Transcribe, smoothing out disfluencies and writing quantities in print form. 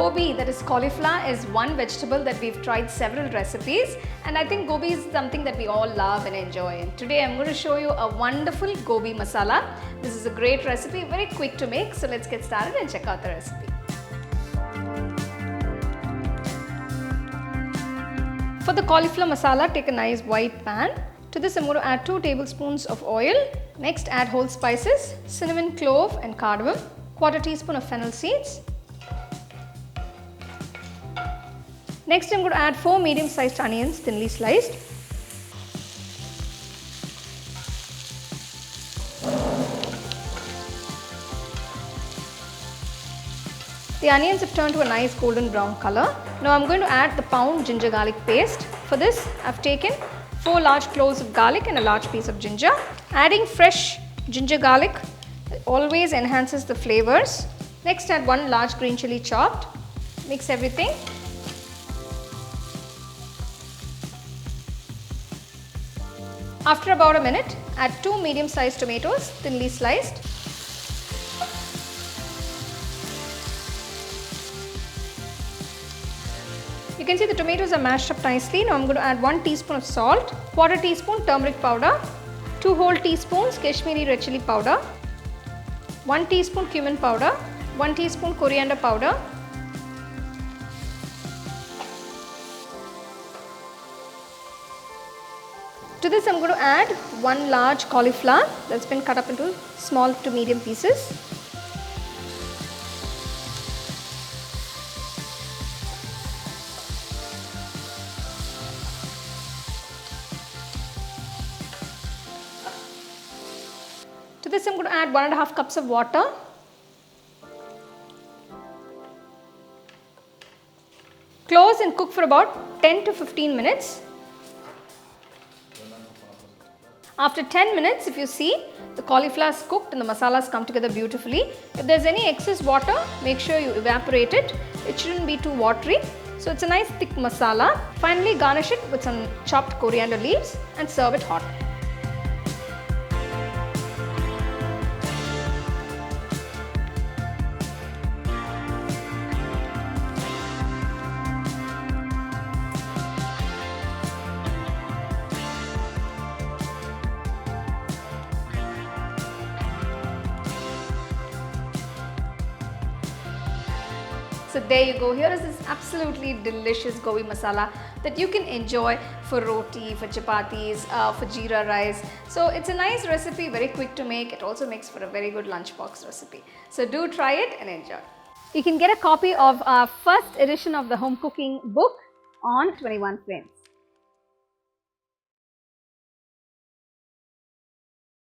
Gobi, that is cauliflower, is one vegetable that we've tried several recipes, and I think gobi is something that we all love and enjoy. And today I'm going to show you a wonderful gobi masala. This is a great recipe, very quick to make, so let's get started and check out the recipe. For the cauliflower masala, take a nice white pan. To this I'm going to add 2 tablespoons of oil. Next add whole spices, cinnamon, clove and cardamom, 1/4 teaspoon of fennel seeds. Next I'm going to add 4 medium sized onions thinly sliced. The onions have turned to a nice golden brown color. Now I'm going to add the pound ginger garlic paste. For this I've taken 4 large cloves of garlic and a large piece of ginger. Adding fresh ginger garlic always enhances the flavors. Next add 1 large green chilli chopped. Mix everything. After about a minute, add 2 medium sized tomatoes thinly sliced. You can see the tomatoes are mashed up nicely. Now I'm going to add 1 teaspoon of salt, 1/4 teaspoon turmeric powder, 2 whole teaspoons Kashmiri red chilli powder, 1 teaspoon cumin powder, 1 teaspoon coriander powder. To this I'm going to add 1 large cauliflower that's been cut up into small to medium pieces. To this I'm going to add 1.5 cups of water. Close and cook for about 10 to 15 minutes. After 10 minutes, if you see, the cauliflower is cooked and the masalas come together beautifully. If there's any excess water, make sure you evaporate it. It shouldn't be too watery. So it's a nice thick masala. Finally, garnish it with some chopped coriander leaves and serve it hot. So there you go, here is this absolutely delicious gobi masala that you can enjoy for roti, for chapatis, for jeera rice. So it's a nice recipe, very quick to make. It also makes for a very good lunchbox recipe. So do try it and enjoy. You can get a copy of our first edition of the home cooking book on 21 frames.